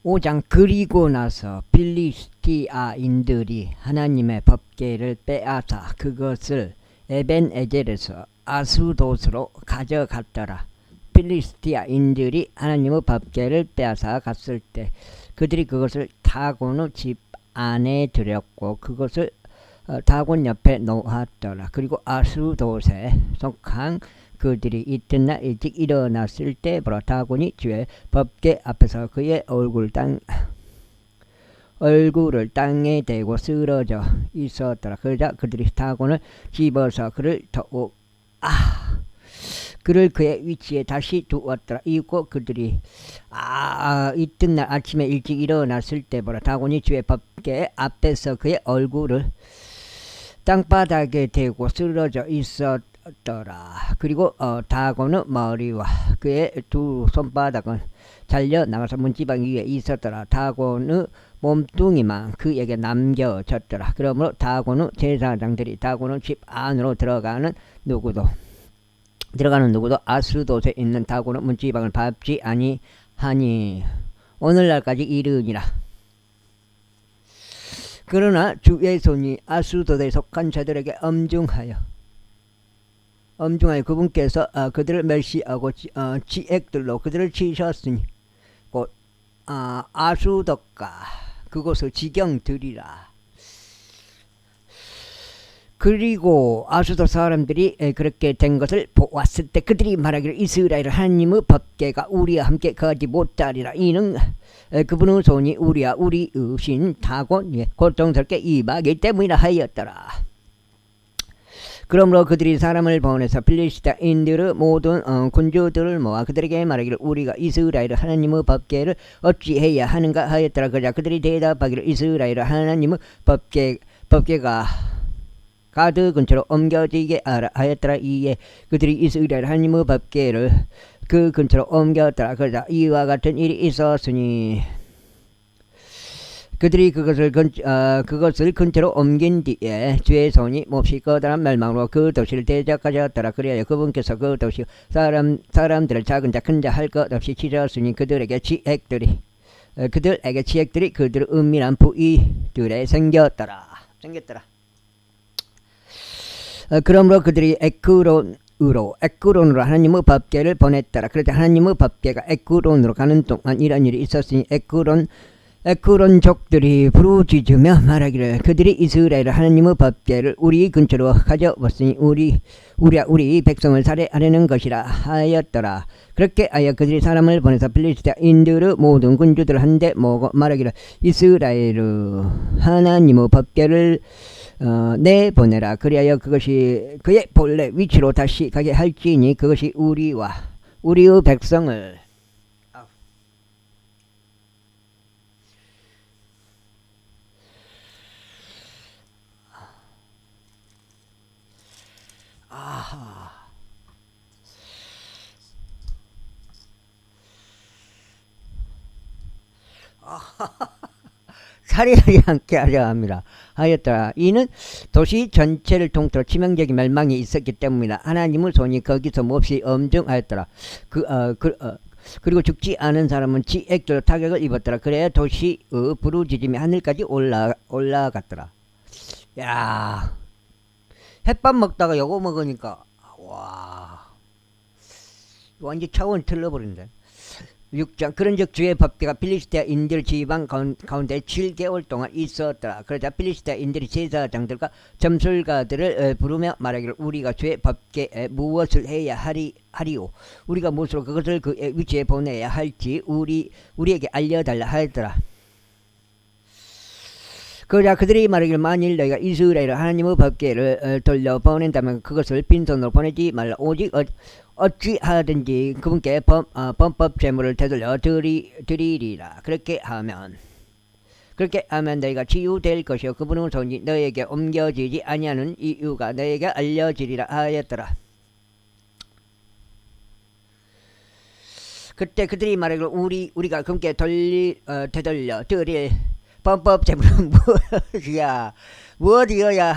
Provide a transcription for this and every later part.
5장 그리고 나서 필리스티아인들이 하나님의 법궤를 빼앗아 그것을 에벤에젤에서 아스돗으로 가져갔더라. 필리스티아인들이 하나님의 법궤를 빼앗아 갔을 때 그들이 그것을 다곤의 집 안에 들였고 그것을 다곤 옆에 놓았더라. 그리고 아스돗에 속한 그들이 이튿날 일찍 일어났을 때 보라 다곤이 주의 법궤 앞에서 그의 얼굴을 땅에 대고 쓰러져 있었더라. 그러자 그들이 다곤을 집어서 그를 그의 위치에 다시 두었더라. 이고 그들이 이튿날 아침에 일찍 일어났을 때 보라 다곤이 주의 법궤 앞에서 그의 얼굴을 땅바닥에 대고 쓰러져 있었더라. 그리고 다곤의 머리와 그의 두 손바닥은 잘려 나가서 문지방 위에 있었더라. 다곤의 몸뚱이만 그에게 남겨졌더라. 그러므로 다곤의 제사장들이 다곤의 집 안으로 들어가는 누구도 아스돗에 있는 다곤의 문지방을 밟지 아니하니 오늘날까지 이르니라. 그러나 주의 손이 아스돗에 속한 자들에게 엄중하여 그분께서 그들을 멸시하고 지액들로 그들을 치셨으니 곧 아스돗과 그곳을 지경들이라. 그리고 아스돗 사람들이 그렇게 된 것을 보았을 때 그들이 말하기를 이스라엘 하나님의 법궤가 우리와 함께 거하지 못하리라. 이는 그분의 손이 우리와 우리의 신 다곤에 고통스럽게 임하기 때문이라 하였더라. 그러므로 그들이 사람을 보내서 필리스티아인들의 모든 군주들을 모아 그들에게 말하기를 우리가 이스라엘 하나님의 법궤를 어찌해야 하는가 하였더라. 그러자 그들이 대답하기를 이스라엘 하나님의 법궤가 가드 근처로 옮겨지게 하라 하였더라. 이에 그들이 이스라엘 하나님의 법궤를 그 근처로 옮겼더라. 그러자 이와 같은 일이 있었으니 그들이 그것을 근처로 옮긴 뒤에 주의 손이 몹시 커다란 멸망으로 그 도시를 대적하셨더라. 그리하여 그분께서 그 도시 사람들을 작은 자 큰 자 할 것 없이 치셨으니 그들에게 지액들이 그들의 은밀한 부위들에 생겼더라. 그러므로 그들이 에크론으로 하나님의 법궤를 보냈더라. 그러자 하나님의 법궤가 에크론으로 가는 동안 이런 일이 있었으니 에크론족들이 부르짖으며 말하기를 그들이 이스라엘 하나님의 법궤를 우리 근처로 가져왔으니 우리 백성을 살해하려는 것이라 하였더라. 그렇게 하여 그들이 사람을 보내서 필리스티아인들의 모든 군주들을 한데 모으고 말하기를 이스라엘 하나님의 법궤를 내보내라. 그리하여 그것이 그의 본래 위치로 다시 가게 할지니 그것이 우리와 우리의 백성을 살인하지 않게 하려 합니다. 하였더라. 이는 도시 전체를 통틀어 치명적인 멸망이 있었기 때문이다. 하나님의 손이 거기서 몹시 엄중하였더라. 그리고 죽지 않은 사람은 지액들로 타격을 입었더라. 그래야 도시의 부르짖음이 하늘까지 올라갔더라. 야, 햇밥 먹다가 요거 먹으니까 와, 완전 차원 틀려버린다. 6장 그런즉 주의 법궤가 필리스티아인들 지방 가운데 7개월 동안 있었더라. 그러자 필리스티아인들이 제사장들과 점술가들을 부르며 말하기를 우리가 주의 법궤에 무엇을 해야 하리오. 우리가 무엇으로 그것을 그의 위치에 보내야 할지 우리에게 알려달라 하였더라. 그러자 그들이 말하기를 만일 너희가 이스라엘 하나님의 법궤를 돌려보낸다면 그것을 빈손으로 보내지 말라. 오직 어찌하든지 그분께 범법 제물을 되돌려 드리리라. 그렇게 하면 너희가 치유될 것이요 그분의 손이 너희에게 옮겨지지 아니하는 이유가 너희에게 알려지리라 하였더라. 그때 그들이 말하기를 우리가 그분께 되돌려 드릴 범법 제물은 무엇이어야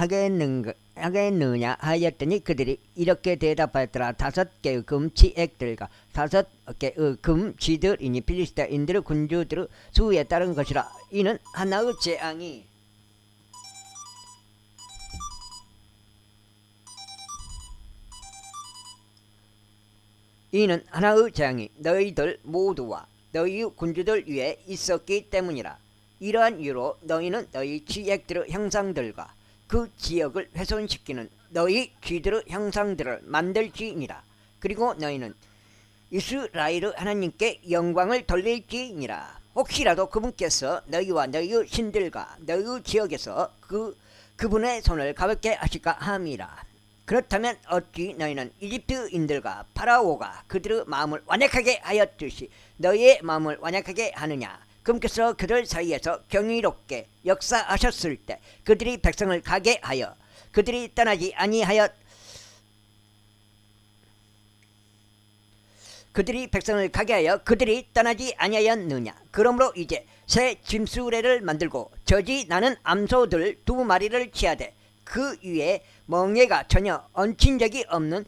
하겠느냐 하였더니 그들이 이렇게 대답하였더라. 5개의 금치액들과 다섯 개의 금 쥐들이니 필리스타인들의 군주들의 수에 따른 것이라. 이는 하나의 재앙이 너희들 모두와 너희 군주들 위에 있었기 때문이라. 이러한 이유로 너희는 너희 지액들의 형상들과 그 지역을 훼손시키는 너희 쥐들의 형상들을 만들지니라. 그리고 너희는 이스라엘의 하나님께 영광을 돌릴지니라. 혹시라도 그분께서 너희와 너희의 신들과 너희의 지역에서 그분의 손을 가볍게 하실까 함이라. 그렇다면 어찌 너희는 이집트인들과 파라오가 그들의 마음을 완약하게 하였듯이 너희의 마음을 완약하게 하느냐. 그분께서 그들 사이에서 경이롭게 역사하셨을 때 그들이 백성을 가게 하여 그들이 떠나지 아니하였느냐. 그러므로 이제 새 짐수레를 만들고 저지 나는 암소들 2마리를 치하되 그 위에 멍에가 전혀 얹힌 적이 없는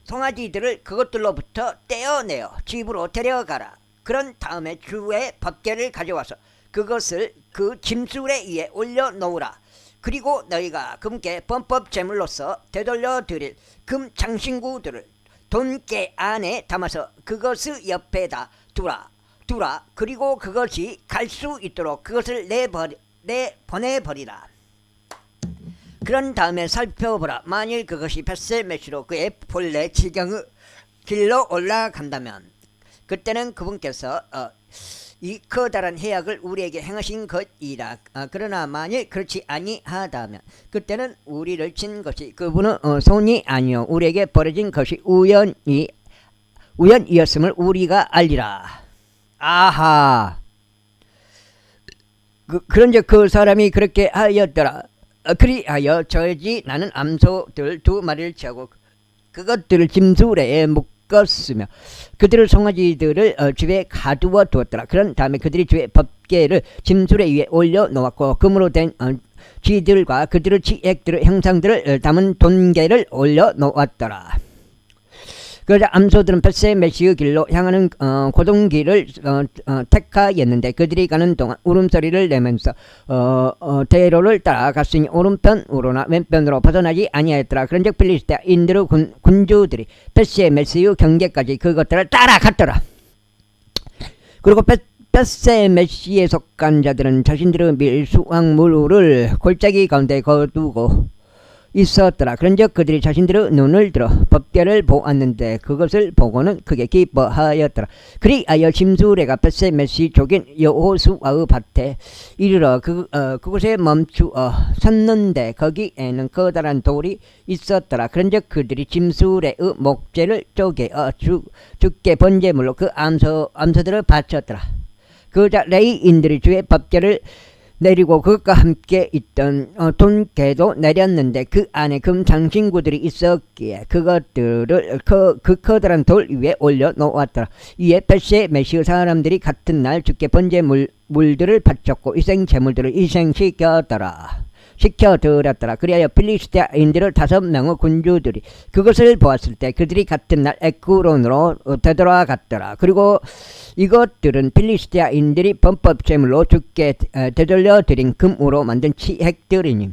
송아지들을 그것들로부터 떼어내어 집으로 데려가라. 그런 다음에 주의 법궤를 가져와서 그것을 그 짐수레 위에 올려놓으라. 그리고 너희가 그분께 범법 제물로서 되돌려 드릴 금 장신구들을 돈깨 안에 담아서 그것의 옆에다 두라. 그리고 그것이 갈 수 있도록 그것을 내보내버리라. 그런 다음에 살펴보라. 만일 그것이 벳셀메시로 그의 본래 지경의 길로 올라간다면 그때는 그분께서 이 커다란 해악을 우리에게 행하신 것이라. 그러나 만일 그렇지 아니하다면 그때는 우리를 친 것이 그분의 손이 아니요 우리에게 벌어진 것이 우연이었음을 우리가 알리라. 아하. 그런즉 그 사람이 그렇게 하였더라. 그리하여 저지 나는 암소들 2마리를 치하고 그것들을 짐수레에 묶었으며 그들의 송아지들을 집에 가두어 두었더라. 그런 다음에 그들이 주의 법궤를 짐수레 위에 올려놓았고 금으로 된 쥐들과 그들의 지액들의 형상들을 담은 돈궤를 올려놓았더라. 그러자 암소들은 벳세메시의 길로 향하는 고동길을 택하였는데 그들이 가는 동안 울음소리를 내면서 대로를 따라갔으니 오른편으로나 왼편으로 벗어나지 아니하였더라. 그런즉 필리스타인들의 군주들이 벳세메시의 경계까지 그것들을 따라갔더라. 그리고 벳세메시에 속한 자들은 자신들의 밀수확물을 골짜기 가운데 거두고 있었더라. 그런즉 그들이 자신들의 눈을 들어 법궤를 보았는데 그것을 보고는 크게 기뻐하였더라. 그리하여 짐수레가 벳세메시 족인 여호수아의 밭에 이르러 그곳에 멈추어 섰는데 거기에는 커다란 돌이 있었더라. 그런즉 그들이 짐수레의 목재를 쪼개어 주께 번제물로 그 암소들을 바쳤더라. 그자 레위인들이 주의 법궤를 내리고 그것과 함께 있던 돈궤도 내렸는데 그 안에 금 장신구들이 있었기에 그것들을 그 커다란 돌 위에 올려놓았더라. 이에 벳세메시의 사람들이 같은 날 주께 번제물들을 바쳤고 희생제물들을 희생시켰더라. 시켜드렸더라. 그리하여 필리스타인들의 5명의 군주들이 그것을 보았을 때 그들이 같은 날 에크론으로 되돌아갔더라. 그리고 이것들은 필리스타인들이 범법제물로 주께 되돌려 드린 금으로 만든 치핵들이니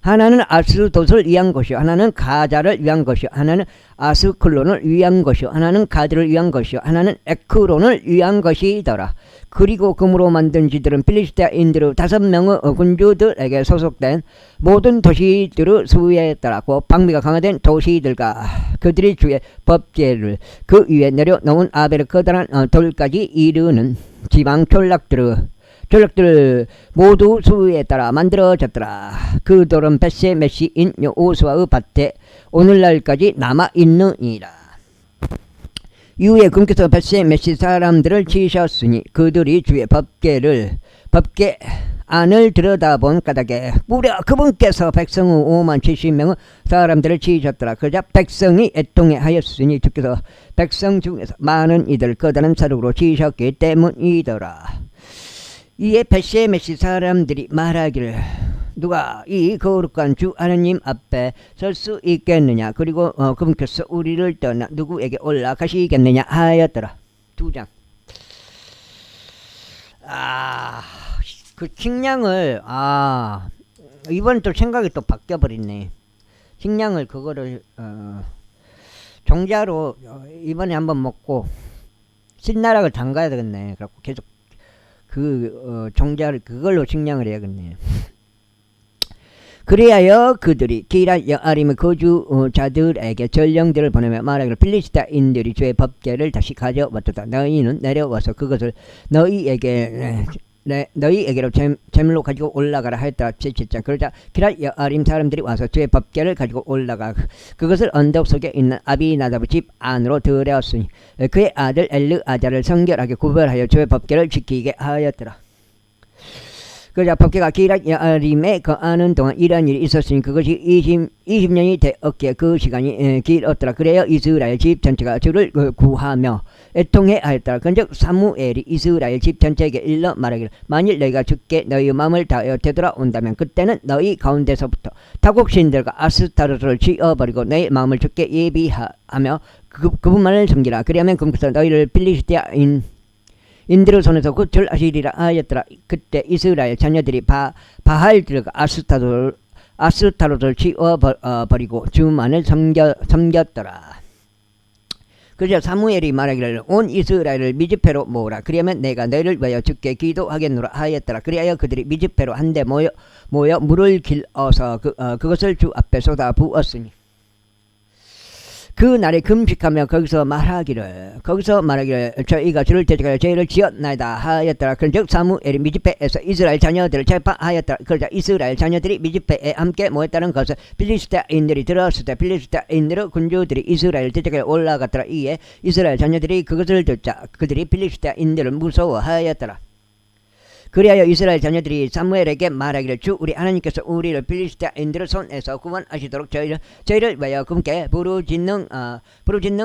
하나는 아스돗을 위한 것이요 하나는 가자를 위한 것이요 하나는 아스클론을 위한 것이요 하나는 가드를 위한 것이요 하나는 에크론을 위한 것이더라. 그리고 금으로 만든 쥐들은 필리스타인들의 5명의 군주들에게 소속된 모든 도시들의 수에 따랐고 방비가 강화된 도시들과 그들이 주의 법궤를 그 위에 내려놓은 아벨의 커다란 돌까지 이르는 지방 촌락들 모두 수에 따라 만들어졌더라. 그 돌은 벳세메시인 여호수아의 밭에 오늘날까지 남아있느니라. 이후에 그분께서 벳세메시 사람들을 치셨으니 그들이 주의 법궤 안을 들여다본 까닭에 무려 그분께서 백성의 50,070명의 사람들을 치셨더라. 그러자 백성이 애통해 하였으니 주께서 백성 중에서 많은 이들 커다란 사륙으로 치셨기 때문이더라. 이에 벳세메시 사람들이 말하기를 누가 이 거룩한 주 하느님 앞에 설 수 있겠느냐. 그리고 그분께서 우리를 떠나 누구에게 올라가시겠느냐 하였더라. 2장. 그 식량을 이번 또 생각이 또 바뀌어 버렸네. 식량을 그거를 종자로 이번에 한번 먹고 신나락을 담가야 되겠네. 그래갖고 계속 종자를 그걸로 식량을 해야겠네. 그리하여 그들이 기럇 여아림의 거주자들에게 전령들을 보내며 말하기를 필리스타인들이 주의 법궤를 다시 가져왔도다. 너희는 내려와서 그것을 너희에게로 제물로 가지고 올라가라 하였다. 7장. 그러자 기럇 여아림 사람들이 와서 주의 법궤를 가지고 올라가 그것을 언덕 속에 있는 아비나답의 집 안으로 들여왔으니 그의 아들 엘르아잘을 성결하게 구별하여 주의 법궤를 지키게 하였더라. 그러자 법궤가 기럇 여아림에 거하는 동안 이러한 일이 있었으니 그것이 20년이 되었기에 그 시간이 길었더라. 그래야 이스라엘 집 전체가 주를 구하며 애통해 하였더라. 그런즉 사무엘이 이스라엘 집 전체에게 일러 말하기를 만일 너희가 주께 너희의 마음을 다하여 되돌아온다면 그때는 너희 가운데서부터 타국신들과 아스타로트를 지어버리고 너희 마음을 주께 예비하며 그분만을 섬기라. 그리하면 그분께서 너희를 필리스티아인 인들의 손에서 구출하시리라 하였더라. 그때 이스라엘 자녀들이 바할들과 아스타로를 치워버리고 주만을 섬겼더라. 그래서 사무엘이 말하기를 온 이스라엘을 미즈페로 모으라. 그러면 내가 너희를 위하여 주께 기도하겠노라 하였더라. 그리하여 그들이 미즈페로 한데 모여 물을 길어서 그것을 주 앞에 쏟아 부었으니 그 날에 금식하며 거기서 말하기를 저희가 주를 대적하여 죄를 지었나이다 하였더라. 그런즉 사무엘이 미즈페에서 이스라엘 자녀들을 제파하였더라. 그러자 이스라엘 자녀들이 미즈페에 함께 모였다는 것을 필리스타인들이 들었을 때 필리스타인들의 군주들이 이스라엘 대적하여 올라갔더라. 이에 이스라엘 자녀들이 그것을 듣자 그들이 필리스타인들을 무서워하였더라. 그리하여 이스라엘 자녀들이 사무엘에게 말하기를 주 우리 하나님께서 우리를 필리스타인들의 손에서 구원하시도록 저희를 위하여 그분께 부르짖는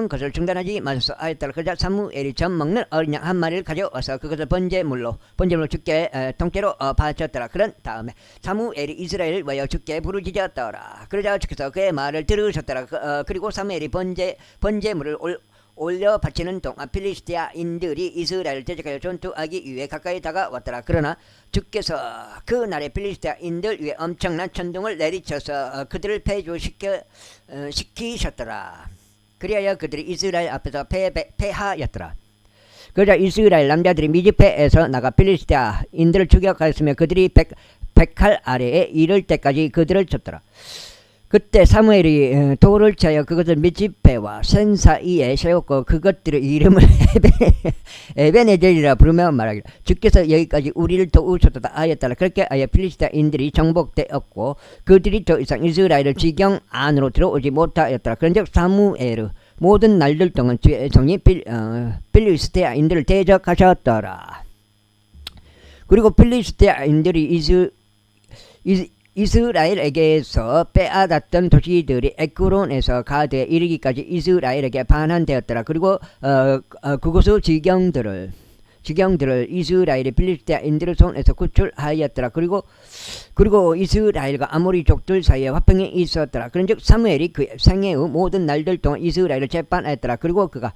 것을 중단하지 마소서 하였더라. 그러자 사무엘이 젖 먹는 어린 양 한 마리를 가져와서 그것을 번제물로 주께 통째로 바쳤더라. 그런 다음에 사무엘이 이스라엘을 위하여 주께 부르짖었더라. 그러자 주께서 그의 말을 들으셨더라. 그리고 사무엘이 번제물을 올려 바치는 동안 필리스티아인들이 이스라엘을 대적하여 전투하기 위해 가까이 다가왔더라. 그러나 주께서 그 날에 필리스티아인들 위에 엄청난 천둥을 내리쳐서 그들을 패조시키셨더라. 그리하여 그들이 이스라엘 앞에서 패하였더라. 그러자 이스라엘 남자들이 미즈페에서 나가 필리스티아인들을 추격하였으며 그들이 백할 아래에 이를 때까지 그들을 쳤더라. 그때 사무엘이 돌을 쳐여 그것을 미즈페와 센 사이에 세웠고 그것들의 이름을 에베네젤이라 부르며 말하기를 주께서 여기까지 우리를 도우셨다 하였더라. 그렇게 아예 필리스타인들이 정복되었고 그들이 더 이상 이스라엘을 지경 안으로 들어오지 못하였더라. 그런즉 사무엘의 모든 날들 동안 주의 성이 필리스타인들을 대적하셨더라. 그리고 필리스타인들이 이스라엘에게서 빼앗았던 도시들이 에크론에서 가드에 이르기까지 이스라엘에게 반환되었더라. 그리고 그곳의 지경들을 이스라엘이 필리스타인들의 손에서 구출하였더라. 그리고 이스라엘과 아모리족들 사이에 화평이 있었더라. 그런즉 사무엘이 그의 생애의 모든 날들 동안 이스라엘을 재판하였더라. 그리고 그가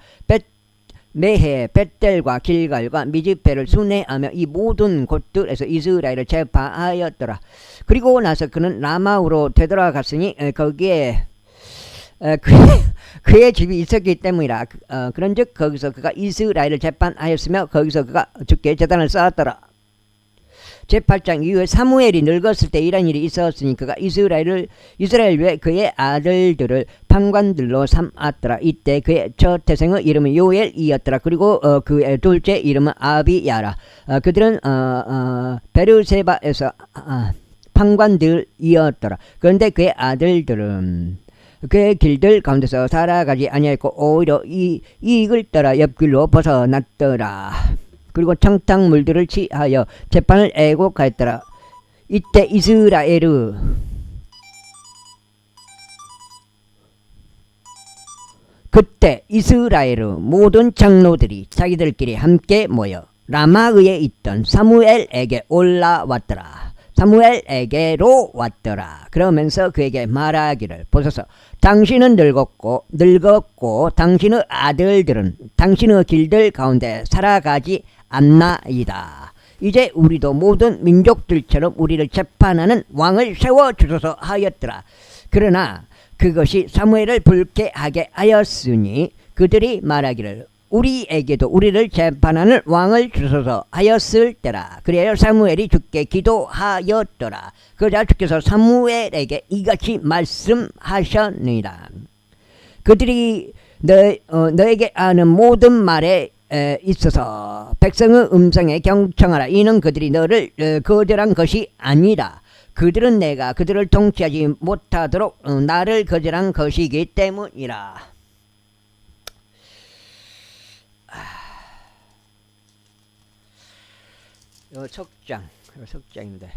매해 벳델과 길갈과 미즈페를 순회하며 이 모든 곳들에서 이스라엘을 제파하였더라. 그리고 나서 그는 라마우로 되돌아갔으니 거기에 그의 집이 있었기 때문이라. 그런즉 거기서 그가 이스라엘을 재판하였으며 거기서 그가 주께 제단을 쌓았더라. 제8장 이후에 사무엘이 늙었을 때 이런 일이 있었으니 그가 이스라엘 외 그의 아들들을 판관들로 삼았더라. 이때 그의 첫 태생의 이름은 요엘이었더라. 그리고 그의 둘째 이름은 아비야라. 그들은 베르세바에서 판관들이었더라. 그런데 그의 아들들은 그의 길들 가운데서 살아가지 아니하였고 오히려 이익을 따라 옆길로 벗어났더라. 그리고 청탕물들을 취하여 재판을 애곡하였더라. 이때 이스라엘의 모든 장로들이 자기들끼리 함께 모여 라마의에 있던 사무엘에게 올라왔더라. 사무엘에게로 왔더라. 그러면서 그에게 말하기를 보소서 당신은 늙었고 당신의 아들들은 당신의 길들 가운데 살아가지 않나이다. 이제 우리도 모든 민족들처럼 우리를 재판하는 왕을 세워주소서 하였더라. 그러나 그것이 사무엘을 불쾌하게 하였으니 그들이 말하기를 우리에게도 우리를 재판하는 왕을 주소서 하였을 때라. 그래야 사무엘이 주께 기도하였더라. 그러자 주께서 사무엘에게 이같이 말씀하셨느니라. 그들이 너에게 아는 모든 말에 있어서 백성의 음성에 경청하라. 이는 그들이 너를 거절한 것이 아니라 그들은 내가 그들을 통치하지 못하도록 나를 거절한 것이기 때문이라. 석장인데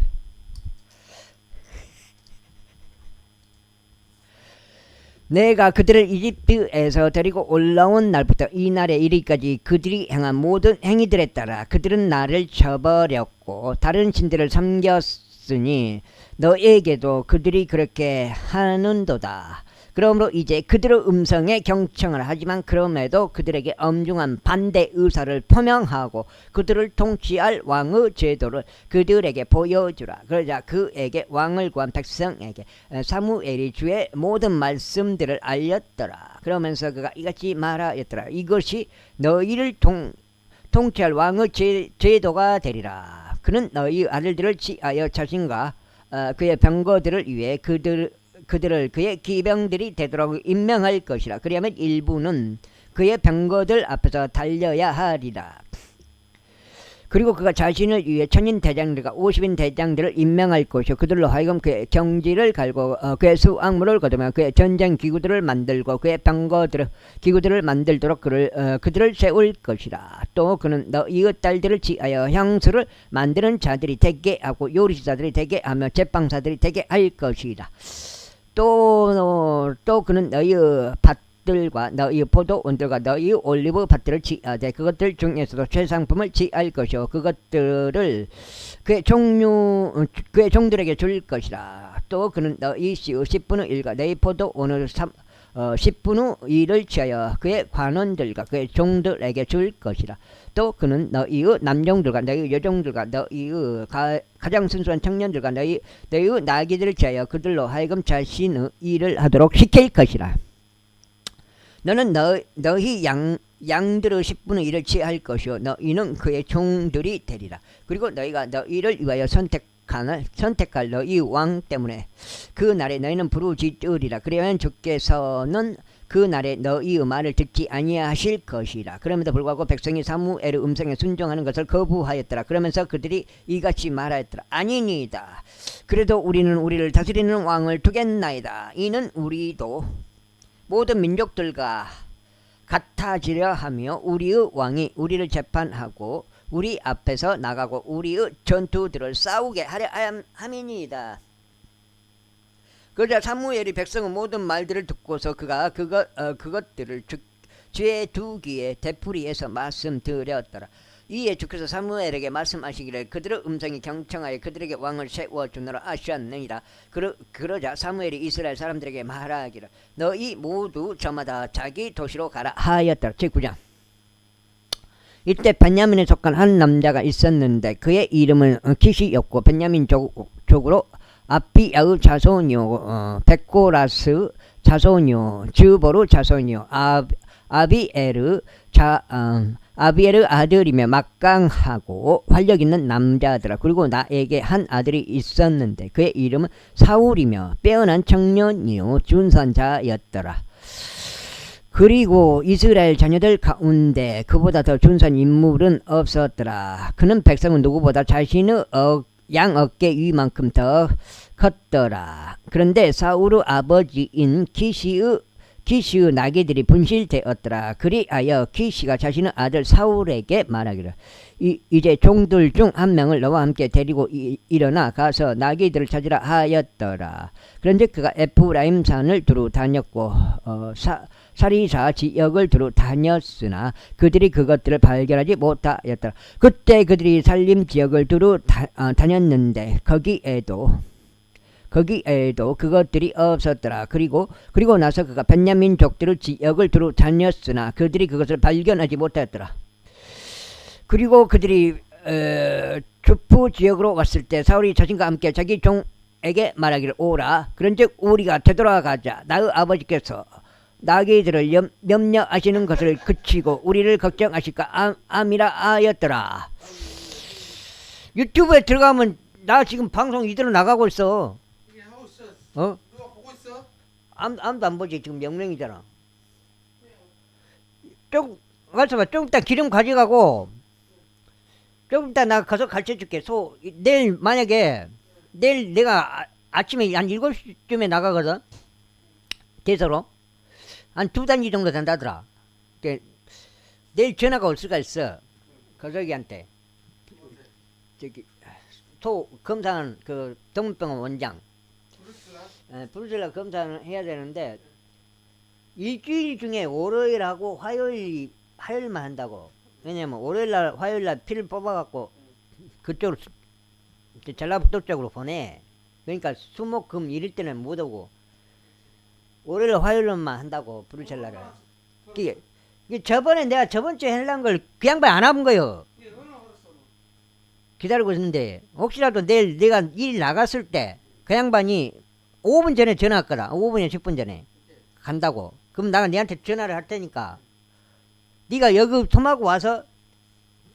내가 그들을 이집트에서 데리고 올라온 날부터 이 날에 이르기까지 그들이 행한 모든 행위들에 따라 그들은 나를 저버렸고 다른 신들을 섬겼으니 너에게도 그들이 그렇게 하는도다. 그러므로 이제 그들의 음성에 경청을 하지만 그럼에도 그들에게 엄중한 반대 의사를 표명하고 그들을 통치할 왕의 제도를 그들에게 보여주라. 그러자 그에게 왕을 구한 백성에게 사무엘이 주의 모든 말씀들을 알렸더라. 그러면서 그가 이같이 말하였더라. 이것이 너희를 통치할 왕의 제도가 되리라. 그는 너희 아들들을 취하여 자신과 그의 병거들을 위해 그들을 그의 기병들이 되도록 임명할 것이라. 그리하면 일부는 그의 병거들 앞에서 달려야 하리라. 그리고 그가 자신을 위해 1000인 대장들과 50인 대장들을 임명할 것이요 그들로 하여금 그의 경지를 갈고 그의 수확물을 거두며 그의 전쟁 기구들을 만들고 그의 기구들을 만들도록 그들을 세울 것이라. 또 그는 너희의 딸들을 취하여 향수를 만드는 자들이 되게 하고 요리사들이 되게 하며 제빵사들이 되게 할 것이라. 또 그는 너희의 밭들과 너희의 포도원들과 너희의 올리브 밭들을 취하되 그것들 중에서도 최상품을 취할 것이요 그것들을 그의 종들에게 줄 것이라. 또 그는 너희 씨의 10분의 1과 너희 포도원의 10분의 1을 취하여 그의 관원들과 그의 종들에게 줄 것이라. 또 그는 너희의 남종들과 너희의 여종들과 너희의 가장 순수한 청년들과 너희의 나귀들을 취하여 그들로 하여금 자신의 일을 하도록 시킬 것이라. 너는 너희 양들의 10분의 1을 취할 것이요 너희는 그의 종들이 되리라. 그리고 너희가 너희를 위하여 선택할 너희 왕 때문에 그 날에 너희는 부르짖으리라. 그러면 주께서는 그 날에 너희의 말을 듣지 아니하실 것이라. 그럼에도 불구하고 백성이 사무엘의 음성에 순종하는 것을 거부하였더라. 그러면서 그들이 이같이 말하였더라. 아니니이다. 그래도 우리는 우리를 다스리는 왕을 두겠나이다. 이는 우리도 모든 민족들과 같아지려 하며 우리의 왕이 우리를 재판하고 우리 앞에서 나가고 우리의 전투들을 싸우게 하려 함이니이다. 그러자 사무엘이 백성의 모든 말들을 듣고서 그가 그것들을 주의 두 귀에 되풀이해서 말씀드렸더라. 이에 주께서 사무엘에게 말씀하시기를 그들의 음성이 경청하여 그들에게 왕을 세워주노라 하셨느니라. 그러자 사무엘이 이스라엘 사람들에게 말하기를 너희 모두 저마다 자기 도시로 가라 하였더라. 제9장. 이때 베냐민에 속한 한 남자가 있었는데 그의 이름은 키시였고 베냐민 족으로 아비야의 자손이요 백고라스 자손이요 즈보르 자손이요 아비엘의 아들이며 막강하고 활력있는 남자더라. 그리고 나에게 한 아들이 있었는데 그의 이름은 사울이며 빼어난 청년이요 준선자였더라. 그리고 이스라엘 자녀들 가운데 그보다 더 준선 인물은 없었더라. 그는 백성은 누구보다 자신의 양 어깨 위만큼 더 컸더라. 그런데 사울의 아버지인 키시의 나귀들이 분실되었더라. 그리하여 키시가 자신의 아들 사울에게 말하기를 이제 종들 중 한 명을 너와 함께 데리고 일어나 가서 나귀들을 찾으라 하였더라. 그런데 그가 에프라임 산을 두루 다녔고 사리사 지역을 두루 다녔으나 그들이 그것들을 발견하지 못하였더라. 그때 그들이 살림 지역을 두루 다녔는데 거기에도 그것들이 없었더라. 그리고 나서 그가 베냐민족들의 지역을 두루 다녔으나 그들이 그것을 발견하지 못하였더라. 그리고 그들이 주프 지역으로 왔을 때 사울이 자신과 함께 자기 종에게 말하기를 오라. 그런즉 우리가 되돌아가자. 나의 아버지께서 나귀들을 염려하시는 것을 그치고 우리를 걱정하실까 함이라 하였더라. 유튜브에 들어가면 나 지금 방송 이대로 나가고 있어. 어? 누가 보고 있어? 아무도 안 보지. 지금 명령이잖아. 좀 가서 봐. 좀 이따 기름 가져가고 좀 이따 나 가서 가르쳐줄게. 내일 만약에 내일 내가 아침에 한 7시쯤에 나가거든. 대서로 한 2단지 정도 된다더라. 내일 전화가 올 수가 있어. 거저기한테 저기 검사하는 그 동문병원 원장 브루셀라 검사를 해야 되는데 일주일 중에 월요일하고 화요일만 한다고. 왜냐면 월요일날 화요일날 피를 뽑아갖고 그쪽으로 전라북도 쪽으로 보내. 그러니까 수목금 일일 때는 못 오고 월요일 화요일만 한다고 브루셀라를. 저번에 내가 저번주에 하려는 걸 그 양반 안 와본 거요. 기다리고 있는데 혹시라도 내일 내가 일 나갔을 때 그 양반이 5분 전에 전화 왔거든. 5분이나 10분 전에 간다고. 그럼 내가 니한테 전화를 할 테니까 네가 여기 tom하고 와서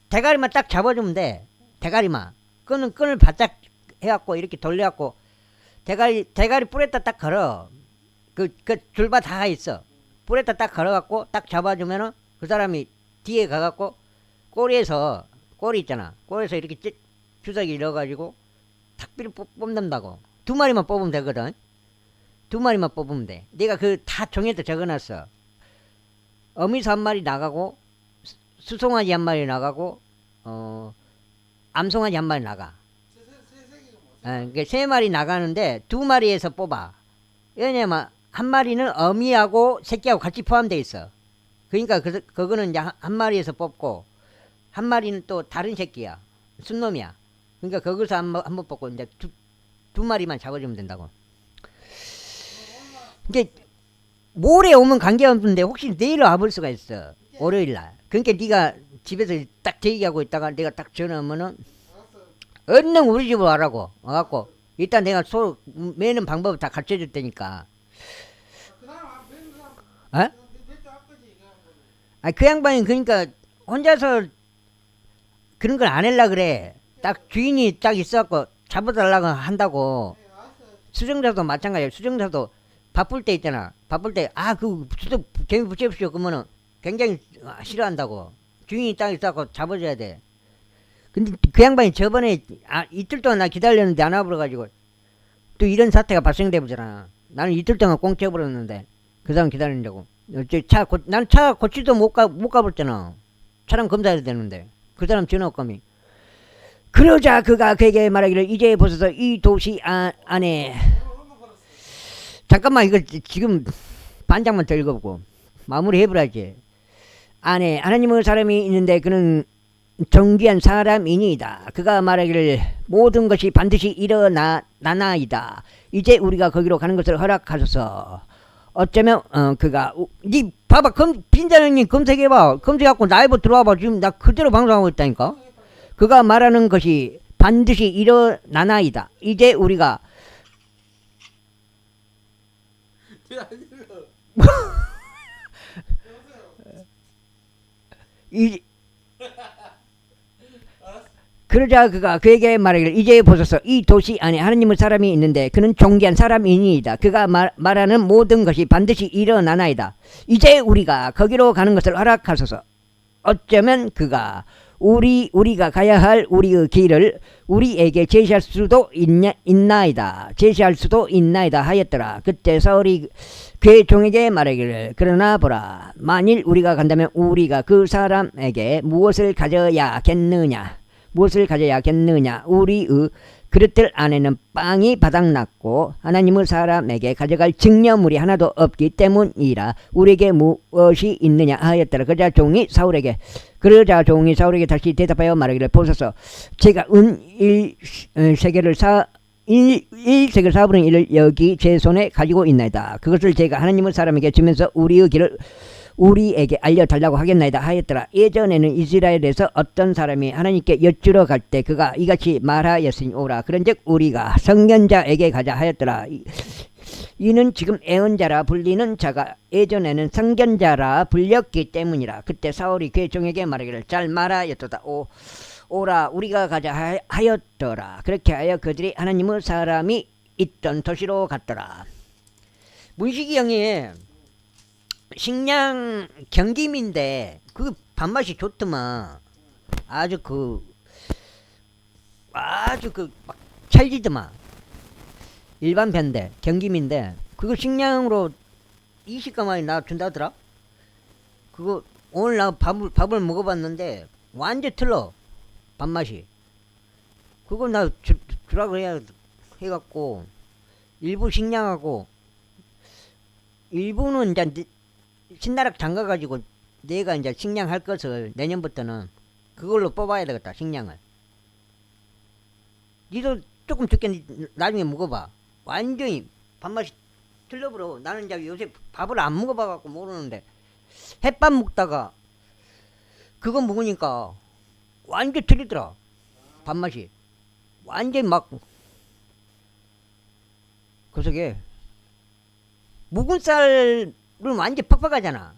대가리만 딱 잡아주면 돼. 대가리만. 끈을 바짝 해갖고 이렇게 돌려갖고 대가리 뿔에다 딱 걸어. 그 줄바 다 있어. 뿔에다 딱 걸어갖고 딱 잡아주면은 그 사람이 뒤에 가갖고 꼬리 있잖아. 꼬리에서 이렇게 주사기 넣어가지고 탁비를 뽑는다고. 2마리만 뽑으면 되거든. 2마리만 뽑으면 돼. 내가 다 종이에다 적어놨어. 어미소 1마리 나가고 수송아지 1마리 나가고 암송아지 1마리 나가. 그러니까 3마리 나가는데 2마리에서 뽑아. 왜냐면 1마리는 어미하고 새끼하고 같이 포함되어 있어. 그러니까 그거는 이제 1마리에서 뽑고 1마리는 또 다른 새끼야. 순놈이야. 그러니까 거기서 한번 뽑고 이제 2마리만 잡아주면 된다고. 이제 모레 오면 관계없는데 혹시 내일 와볼 수가 있어. 월요일날. 그러니까 네가 집에서 딱 대기하고 있다가 내가 딱 전화하면은 얼른 우리 집으로 와라고. 와갖고 일단 내가 소 매는 방법을 다 가르쳐줄 테니까. 어? 그 양반이 그러니까 혼자서 그런 걸 안 하려 그래. 딱 주인이 딱 있어갖고 잡아달라고 한다고. 수정자도 마찬가지야. 수정자도 바쁠 때 있잖아. 바쁠 때 수도 개미 붙여십시오. 그러면은 굉장히 싫어한다고. 주인이 딱 있어갖고 잡아줘야 돼. 근데 그 양반이 저번에 이틀 동안 나 기다렸는데 안 와버려가지고 또 이런 사태가 발생돼 보잖아. 나는 이틀 동안 꽁쳐버렸는데 그 사람 기다린다고. 난 차 고치도 못 가봤잖아. 차량 검사해야 되는데 그 사람 전화 올거미. 그러자 그가 그에게 말하기를 이제 보소서 이 도시 안에 잠깐만 이거 지금 반장만 더 읽어보고 마무리 해버려야지. 안에 하나님의 사람이 있는데 그는 정귀한 사람이니이다. 그가 말하기를 모든 것이 반드시 일어나나이다. 이제 우리가 거기로 가는 것을 허락하소서. 어쩌면 그가 니 봐봐. 빈자령님 검색해봐. 검색해갖고 라이브 들어와봐. 지금 나 그대로 방송하고 있다니까. 그가 말하는 것이 반드시 일어나나이다. 이제 우리가 그러자 그가 그에게 말하기를 이제 보소서 이 도시 안에 하나님의 사람이 있는데 그는 존귀한 사람이니이다. 그가 말하는 모든 것이 반드시 일어나나이다. 이제 우리가 거기로 가는 것을 허락하소서. 어쩌면 그가 우리가 가야 할 우리의 길을 우리에게 제시할 수도 있나이다. 하였더라. 그때 사울이 그의 종에게 말하기를 그러나 보라. 만일 우리가 간다면 우리가 그 사람에게 무엇을 가져야겠느냐. 우리의 그릇들 안에는 빵이 바닥났고 하나님은 사람에게 가져갈 증거물이 하나도 없기 때문이라. 우리에게 무엇이 있느냐 하였더라. 그러자 종이 사울에게 다시 대답하여 말하기를, 보소서, 제가 은 1세겔을 4분의 1을 여기 제 손에 가지고 있나이다. 그것을 제가 하나님의 사람에게 주면서 우리의 길을 우리에게 알려달라고 하겠나이다 하였더라. 예전에는 이스라엘에서 어떤 사람이 하나님께 여쭈러 갈 때 그가 이같이 말하였으니 오라. 그런즉 우리가 선견자에게 가자 하였더라. 이는 지금 애언자라 불리는 자가 예전에는 선견자라 불렸기 때문이라. 그때 사울이 그의 종에게 말하기를, 잘 말하였도다. 오라, 우리가 가자 하였더라. 그렇게 하여 그들이 하나님의 사람이 있던 도시로 갔더라. 문식이 형이 식량 경김인데 그 밥맛이 좋더만. 아주 막 찰지더만. 일반 편데 경김인데 그거 식량으로 20가마니 나 준다더라. 그거 오늘 나 밥을 먹어봤는데 완전 틀러, 밥맛이. 그거 나 주라고 해갖고 일부 식량하고 일부는 이제 신나락 잠가가지고 내가 이제 식량 할 것을 내년부터는 그걸로 뽑아야 되겠다, 식량을. 니도 조금 적게 나중에 먹어봐. 완전히 밥맛이 틀려버려. 나는 이제 요새 밥을 안 먹어봐갖고 모르는데 햇밥 먹다가 그거 먹으니까 완전 틀리더라, 밥맛이. 완전 막 그속에 묵은 쌀은 완전 퍽퍽하잖아.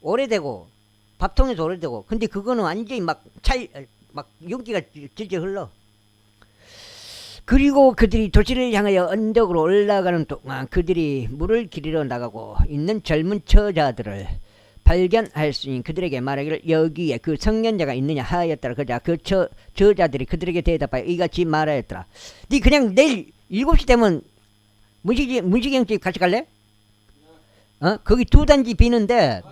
오래되고 밥통에서 오래되고. 근데 그거는 완전히 막 윤기가 질질 흘러. 그리고 그들이 도시를 향하여 언덕으로 올라가는 동안 그들이 물을 기르러 나가고 있는 젊은 처자들을 발견하였으니 그들에게 말하기를, 여기에 그 성년자가 있느냐 하였더라. 그자 그 처자들이 그들에게 대답하여 이같이 말하였더라. 니 그냥 내일 7시 되면 문식이 형집 같이 갈래? 거기 2단지 비는데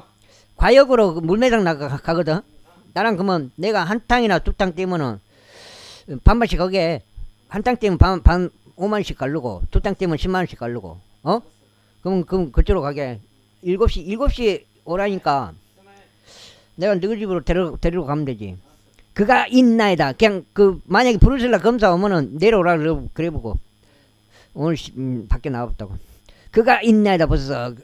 과역으로 물매장 가거든. 나랑 그러면 내가 한 탕이나 2탕 떼면은 반반씩 거기에 한 탕 떼면 반 5만원씩 갈르고 2탕 떼면 10만원씩 갈르고. 그럼 그쪽으로 가게. 7시 오라니까 내가 너희 집으로 데리러 가면 되지. 그가 있나이다. 그냥 만약에 브루셀라 검사 오면은 내려오라 그래보고. 오늘 밖에 나왔다고. 그가 있나이다. 벌써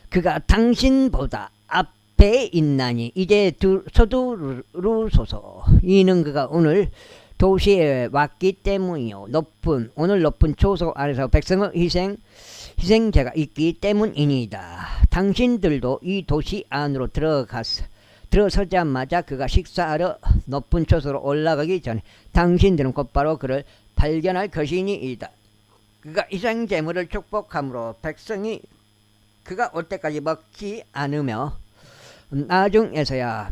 그가 당신보다 앞에 있나니 이제 서두르소서. 이는 그가 오늘 도시에 왔기 때문이요. 오늘 높은 초소 아래서 백성의 희생자가 있기 때문이니이다. 당신들도 이 도시 안으로 들어서자마자 그가 식사하러 높은 초소로 올라가기 전에 당신들은 곧바로 그를 발견할 것이니이다. 그가 희생제물을 축복함으로 백성이 그가 올 때까지 먹지 않으며 나중에서야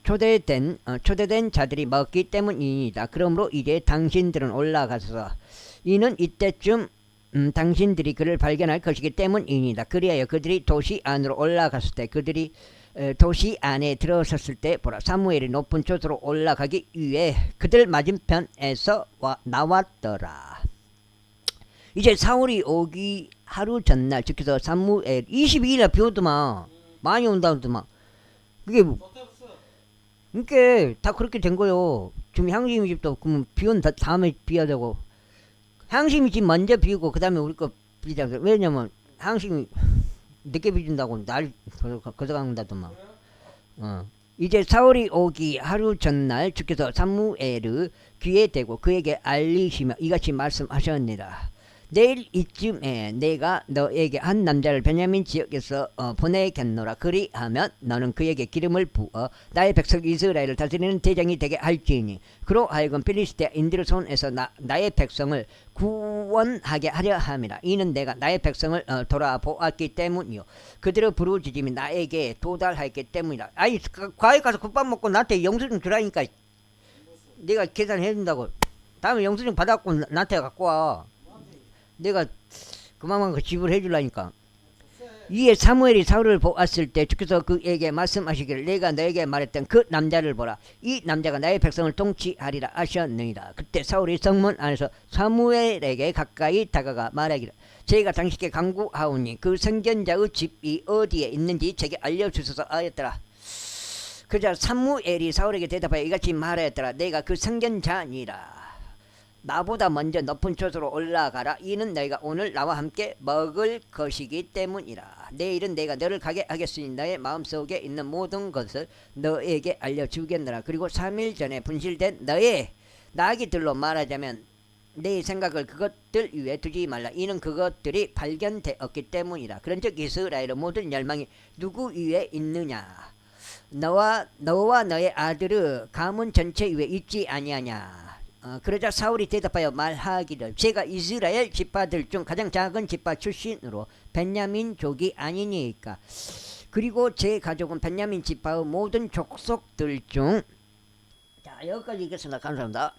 초대된 자들이 먹기 때문이다. 그러므로 이제 당신들은 올라가서 이는 이때쯤 당신들이 그를 발견할 것이기 때문이다. 그리하여 그들이 도시 안으로 올라갔을 때 그들이 도시 안에 들어섰을 때 보라, 사무엘이 높은 초소로 올라가기 위해 그들 맞은편에서 나왔더라. 이제 사울이 오기 하루 전날, 즉해서 사무엘 22일날 비 오더만. 많이 온다더만. 그게 다 그렇게 된 거요. 지금 향심이 집도 그러면 비 온 다음에 비야 되고, 향심이 집 먼저 비우고 그 다음에 우리 거 비자. 왜냐면 향심이 늦게 비준다고 날 거저간다더만. 이제 사울이 오기 하루 전날 주께서 사무엘의 귀에 대고 그에게 알리시며 이같이 말씀하셨느니라. 내일 이쯤에 내가 너에게 한 남자를 베냐민 지역에서 보내겠노라. 그리하면 너는 그에게 기름을 부어 나의 백성 이스라엘을 다스리는 대장이 되게 할지니 그로 하여금 필리스테인들의 손에서 나의 백성을 구원하게 하려 함이라. 이는 내가 나의 백성을 돌아보았기 때문이요 그들의 부르짖음이 나에게 도달하였기 때문이라. 아이 과외 가서 국밥 먹고 나한테 영수증 주라니까. 내가 계산해 준다고. 다음에 영수증 받아갖고 나한테 갖고 와. 내가 그만한 거 지불해 주려니까. 이에 사무엘이 사울을 보았을 때 주께서 그에게 말씀하시기를 내가 너에게 말했던 그 남자를 보라. 이 남자가 나의 백성을 통치하리라 하셨느니라. 그때 사울이 성문 안에서 사무엘에게 가까이 다가가 말하기를 저희가 당신께 간구하오니 그 선견자의 집이 어디에 있는지 제게 알려주소서 하였더라. 그자 사무엘이 사울에게 대답하여 이같이 말하였더라. 내가 그 선견자니라. 나보다 먼저 높은 곳으로 올라가라. 이는 너희가 오늘 나와 함께 먹을 것이기 때문이라. 내일은 내가 너를 가게 하겠으니 너의 마음속에 있는 모든 것을 너에게 알려주겠노라. 그리고 3일 전에 분실된 너의 나귀들로 말하자면 내 생각을 그것들 위에 두지 말라. 이는 그것들이 발견되었기 때문이라. 그런즉 이스라엘의 모든 열망이 누구 위에 있느냐? 너와 너의 아들의 가문 전체 위에 있지 아니하냐? 그러자 사울이 대답하여 말하기를 제가 이스라엘 지파들 중 가장 작은 지파 출신으로 벤야민족이 아니니까. 그리고 제 가족은 벤야민 지파의 모든 족속들 중 자 여기까지 읽겠습니다. 감사합니다.